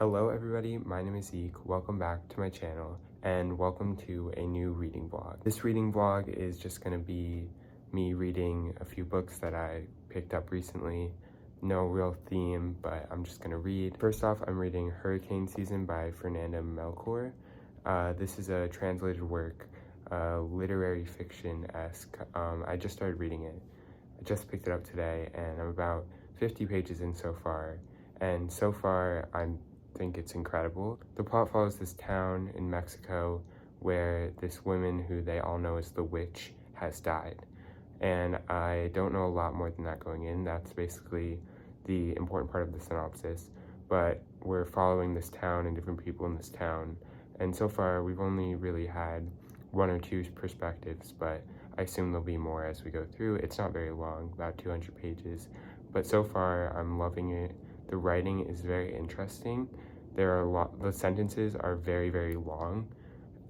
Hello everybody, my name is Zeke. Welcome back to my channel and welcome to a new reading vlog. This reading vlog is just going to be me reading a few books that I picked up recently. No real theme, but I'm just going to read. First off, I'm reading Hurricane Season by Fernanda Melchor. This is a translated work, literary fiction-esque. I just started reading it. I just picked it up today and I'm about 50 pages in so far. And so far, I think it's incredible. The plot follows this town in Mexico where this woman who they all know as the witch has died. And I don't know a lot more than that going in. That's basically the important part of the synopsis. But we're following this town and different people in this town. And so far, we've only really had one or two perspectives, but I assume there'll be more as we go through. It's not very long, about 200 pages. But so far, I'm loving it. The writing is very interesting. The sentences are very, very long.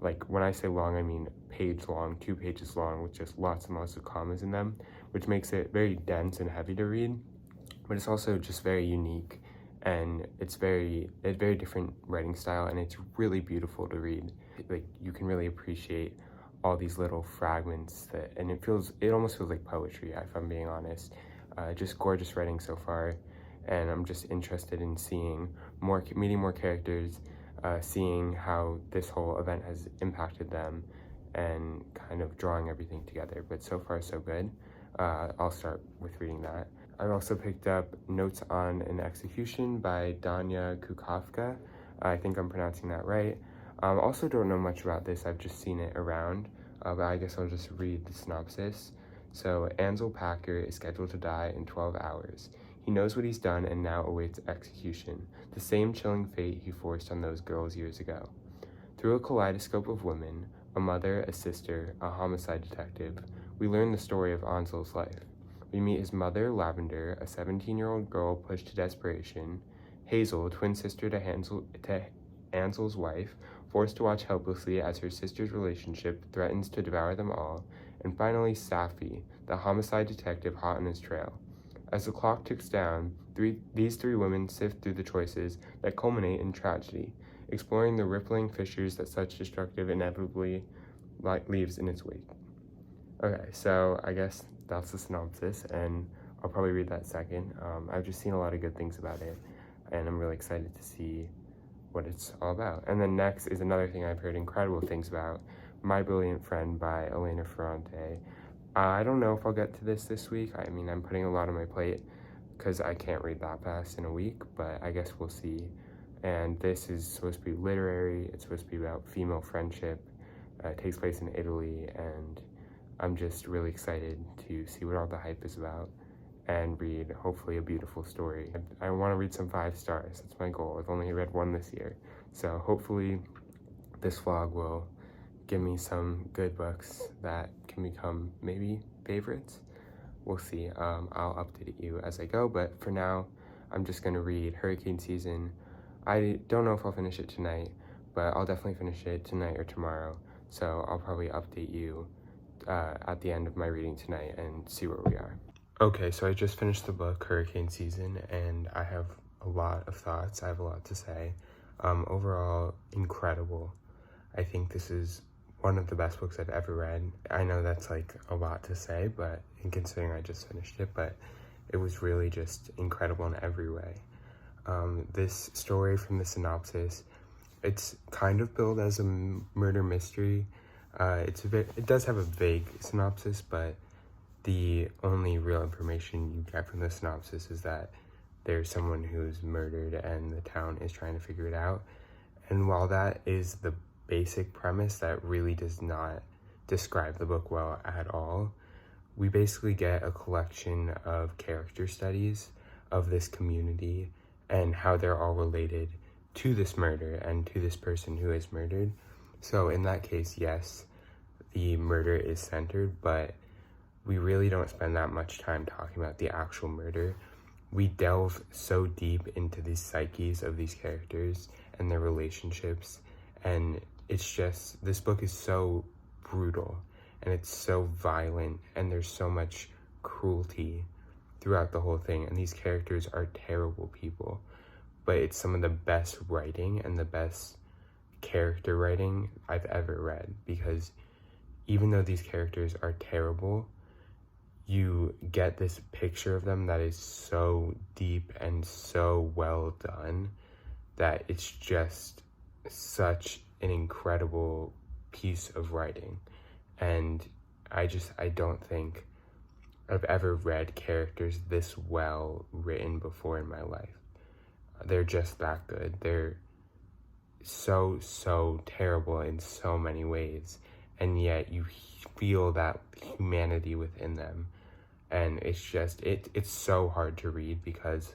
Like, when I say long, I mean page long, 2 pages long, with just lots and lots of commas in them, which makes it very dense and heavy to read. But it's also just very unique, and it's a very different writing style, and it's really beautiful to read. Like, you can really appreciate all these little fragments and it almost feels like poetry, if I'm being honest. Just gorgeous writing so far. And I'm just interested in meeting more characters, seeing how this whole event has impacted them, and kind of drawing everything together. But so far, so good. I'll start with reading that. I've also picked up Notes on an Execution by Danya Kukafka. I think I'm pronouncing that right. Also don't know much about this. I've just seen it around, but I guess I'll just read the synopsis. So, Ansel Packer is scheduled to die in 12 hours. He knows what he's done and now awaits execution, the same chilling fate he forced on those girls years ago. Through a kaleidoscope of women, a mother, a sister, a homicide detective, we learn the story of Ansel's life. We meet his mother, Lavender, a 17-year-old girl pushed to desperation, Hazel, twin sister to Ansel's wife, forced to watch helplessly as her sister's relationship threatens to devour them all, and finally Safi, the homicide detective hot on his trail. As the clock ticks down, these three women sift through the choices that culminate in tragedy, exploring the rippling fissures that such destructive inevitably leaves in its wake. Okay, so I guess that's the synopsis, and I'll probably read that second. I've just seen a lot of good things about it, and I'm really excited to see what it's all about. And then next is another thing I've heard incredible things about, My Brilliant Friend by Elena Ferrante. I don't know if I'll get to this week. I mean, I'm putting a lot on my plate because I can't read that fast in a week, but I guess we'll see. And this is supposed to be literary. It's supposed to be about female friendship. It takes place in Italy, and I'm just really excited to see what all the hype is about and read, hopefully, a beautiful story. I want to read some 5 stars. That's my goal. I've only read 1 this year. So hopefully this vlog will give me some good books that can become maybe favorites. We'll see. I'll update you as I go, but for now, I'm just gonna read Hurricane Season. I don't know if I'll finish it tonight, but I'll definitely finish it tonight or tomorrow. So I'll probably update you at the end of my reading tonight and see where we are. Okay, so I just finished the book, Hurricane Season, and I have a lot of thoughts. I have a lot to say. Overall, incredible. I think this is one of the best books I've ever read. I know that's like a lot to say, but in considering I just finished it, but it was really just incredible in every way. This story from the synopsis, it's kind of billed as a murder mystery. It does have a vague synopsis, but the only real information you get from the synopsis is that there's someone who's murdered and the town is trying to figure it out. And while that is the basic premise, that really does not describe the book well at all, we basically get a collection of character studies of this community and how they're all related to this murder and to this person who is murdered. So in that case, yes, the murder is centered, but we really don't spend that much time talking about the actual murder. We delve so deep into the psyches of these characters and their relationships, and it's just, this book is so brutal and it's so violent and there's so much cruelty throughout the whole thing, and these characters are terrible people, but it's some of the best writing and the best character writing I've ever read, because even though these characters are terrible, you get this picture of them that is so deep and so well done that it's just such an incredible piece of writing. And I don't think I've ever read characters this well written before in my life. They're just that good. They're so terrible in so many ways, and yet you feel that humanity within them. And it's just, it's so hard to read because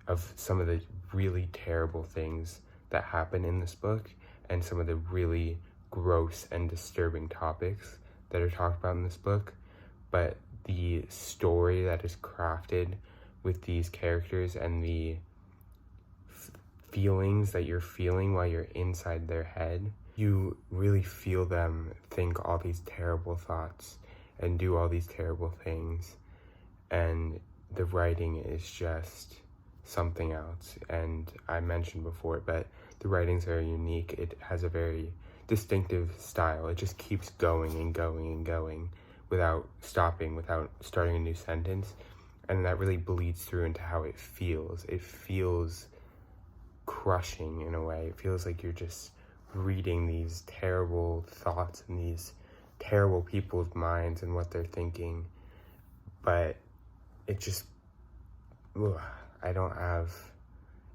of some of the really terrible things that happen in this book, and some of the really gross and disturbing topics that are talked about in this book. But the story that is crafted with these characters and the feelings that you're feeling while you're inside their head, you really feel them think all these terrible thoughts and do all these terrible things. And the writing is just something else. And I mentioned before, but the writing's very unique. It has a very distinctive style. It just keeps going and going and going without stopping, without starting a new sentence. And that really bleeds through into how it feels. It feels crushing in a way. It feels like you're just reading these terrible thoughts and these terrible people's minds and what they're thinking. But it just, I don't have,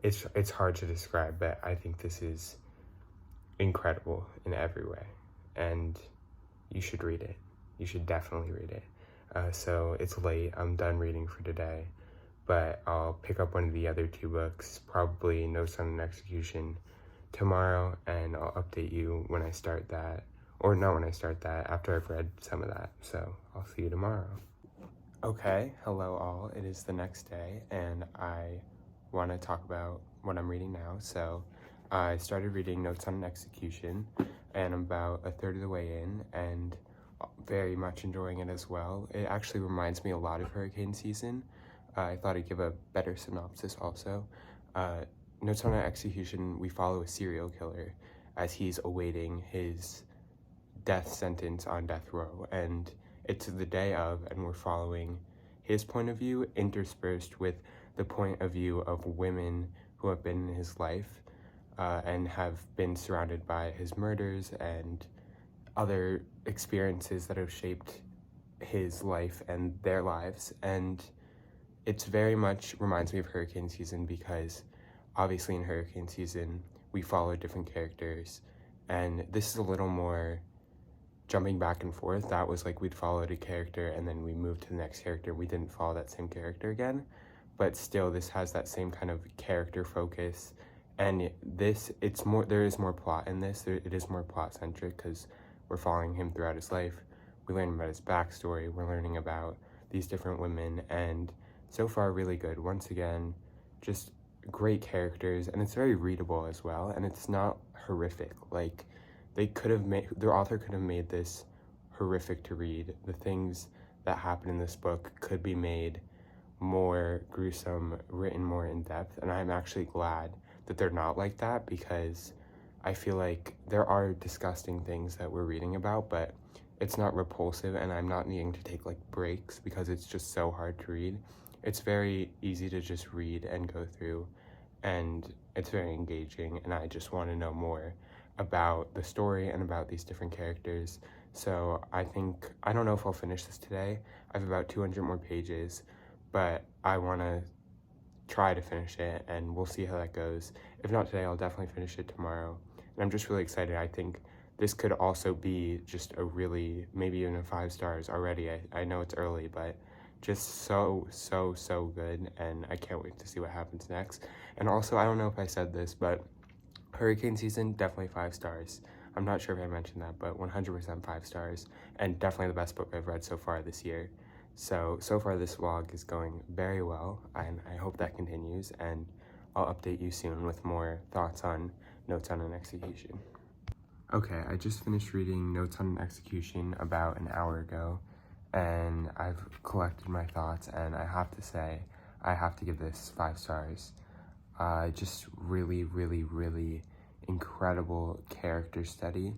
it's hard to describe, but I think this is incredible in every way, and you should read it. You should definitely read it. So it's late, I'm done reading for today, but I'll pick up one of the other two books, probably Notes on an Execution, tomorrow, and I'll update you when I start that, or not when I start that, after I've read some of that. So I'll see you tomorrow. Okay, hello all. It is the next day, and I want to talk about what I'm reading now. So I started reading Notes on an Execution, and I'm about a third of the way in, and very much enjoying it as well. It actually reminds me a lot of hurricane season. I thought I'd give a better synopsis also. Notes on an Execution, we follow a serial killer as he's awaiting his death sentence on death row, and it's the day of, and we're following his point of view interspersed with the point of view of women who have been in his life and have been surrounded by his murders and other experiences that have shaped his life and their lives. And it's very much reminds me of hurricane season, because obviously in hurricane season we follow different characters, and this is a little more jumping back and forth. That was like we'd followed a character and then we moved to the next character. We didn't follow that same character again, but still this has that same kind of character focus. And this, it's more, there is more plot in this. It is more plot centric because we're following him throughout his life. We learn about his backstory. We're learning about these different women, and so far really good. Once again, just great characters, and it's very readable as well, and it's not horrific. Like, they could have made, their author could have made this horrific to read. The things that happen in this book could be made more gruesome, written more in depth, and I'm actually glad that they're not like that, because I feel like there are disgusting things that we're reading about, but it's not repulsive, and I'm not needing to take like breaks because it's just so hard to read. It's very easy to just read and go through, and it's very engaging, and I just want to know more about the story and about these different characters. So I think, I don't know if I'll finish this today. I have about 200 more pages, but I want to try to finish it, and we'll see how that goes. If not today, I'll definitely finish it tomorrow. And I'm just really excited. I think this could also be just a really, maybe even a 5 stars already. I know it's early, but just so good, and I can't wait to see what happens next. And also, I don't know if I said this, but hurricane season, definitely 5 stars. I'm not sure if I mentioned that, but 100% 5 stars, and definitely the best book I've read so far this year. So far this vlog is going very well, and I hope that continues, and I'll update you soon with more thoughts on Notes on an Execution. Okay, I just finished reading Notes on an Execution about an hour ago, and I've collected my thoughts, and I have to say, I have to give this 5 stars. Just really, really, really incredible character study.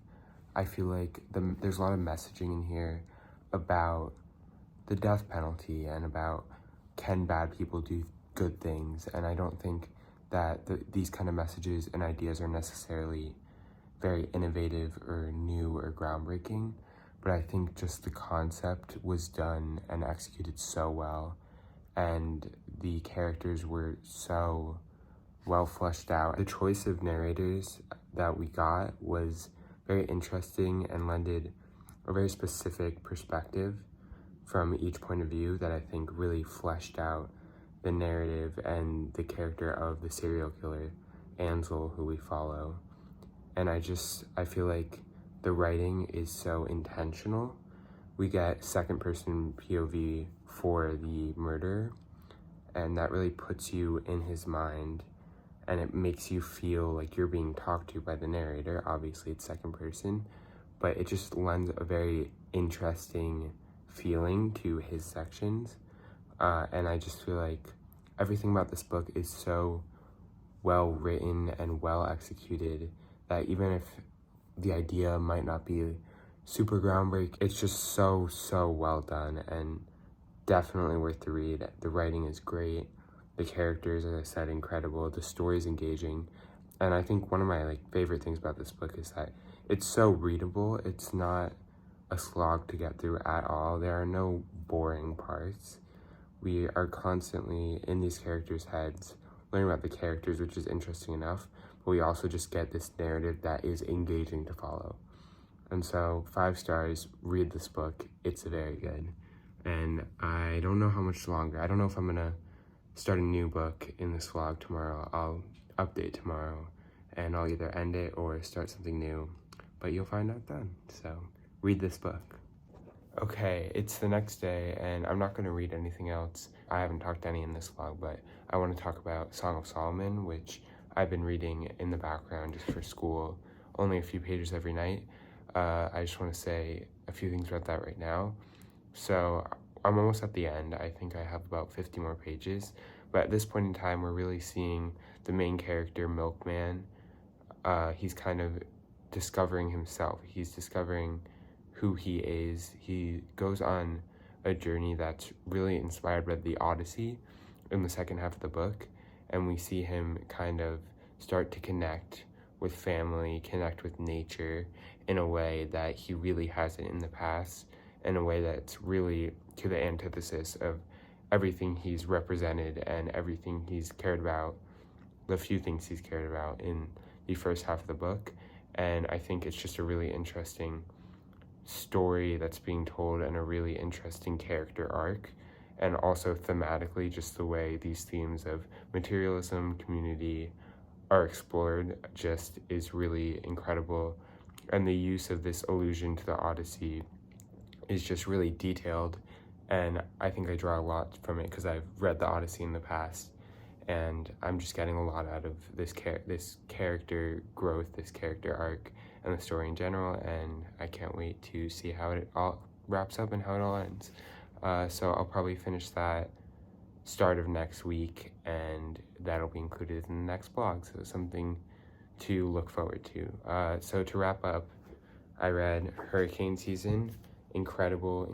I feel like there's a lot of messaging in here about the death penalty and about can bad people do good things, and I don't think that these kind of messages and ideas are necessarily very innovative or new or groundbreaking, but I think just the concept was done and executed so well, and the characters were so well fleshed out. The choice of narrators that we got was very interesting and lended a very specific perspective from each point of view that I think really fleshed out the narrative and the character of the serial killer, Ansel, who we follow. And I feel like the writing is so intentional. We get second person POV for the murderer, and that really puts you in his mind, and it makes you feel like you're being talked to by the narrator. Obviously it's second person, but it just lends a very interesting feeling to his sections. And I just feel like everything about this book is so well written and well executed that even if the idea might not be super groundbreaking, it's just so well done and definitely worth the read. The writing is great. The characters, as I said, incredible. The story's engaging. And I think one of my favorite things about this book is that it's so readable. It's not a slog to get through at all. There are no boring parts. We are constantly in these characters' heads, learning about the characters, which is interesting enough, but we also just get this narrative that is engaging to follow. And so 5 stars, read this book. It's very good. And I don't know how much longer. I don't know if I'm gonna start a new book in this vlog tomorrow. I'll update tomorrow and I'll either end it or start something new, but you'll find out then. So read this book. Okay, it's the next day and I'm not going to read anything else. I haven't talked to any in this vlog, but I want to talk about Song of Solomon, which I've been reading in the background just for school, only a few pages every night. I just want to say a few things about that right now. So I'm almost at the end. I think I have about 50 more pages, but at this point in time, we're really seeing the main character, Milkman. He's kind of discovering himself. He's discovering who he is. He goes on a journey that's really inspired by the Odyssey in the second half of the book, and we see him kind of start to connect with family, connect with nature in a way that he really hasn't in the past, in a way that's really to the antithesis of everything he's represented and everything he's cared about, the few things he's cared about in the first half of the book. And I think it's just a really interesting story that's being told and a really interesting character arc, and also thematically just the way these themes of materialism, community are explored just is really incredible. And the use of this allusion to the Odyssey is just really detailed, and I think I draw a lot from it because I've read the Odyssey in the past, and I'm just getting a lot out of this character growth, this character arc, and the story in general, and I can't wait to see how it all wraps up and how it all ends. So I'll probably finish that start of next week, and that'll be included in the next blog, so something to look forward to. So to wrap up, I read Hurricane Season. Incredible,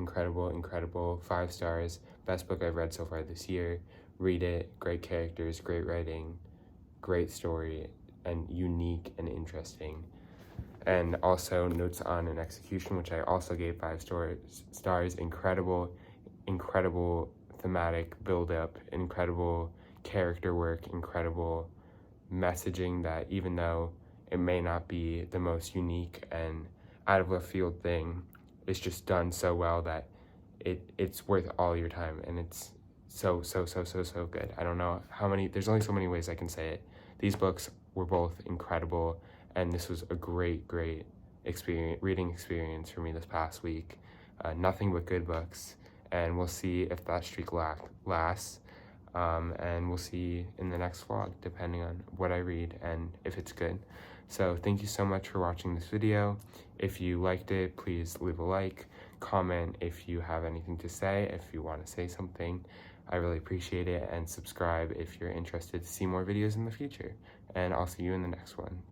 5 stars, best book I've read so far this year. Read it, great characters, great writing, great story, and unique and interesting. And also Notes on an Execution, which I also gave 5 stars. Incredible thematic build-up, incredible character work, incredible messaging that even though it may not be the most unique and out of left field thing, it's just done so well that it's worth all your time, and it's so good. I don't know how many, there's only so many ways I can say it. These books were both incredible, and this was a great reading experience for me this past week. Nothing but good books, and we'll see if that streak lasts, and we'll see in the next vlog depending on what I read and if it's good. So thank you so much for watching this video. If you liked it, please leave a like, comment if you have anything to say, if you want to say something. I really appreciate it, and subscribe if you're interested to see more videos in the future. And I'll see you in the next one.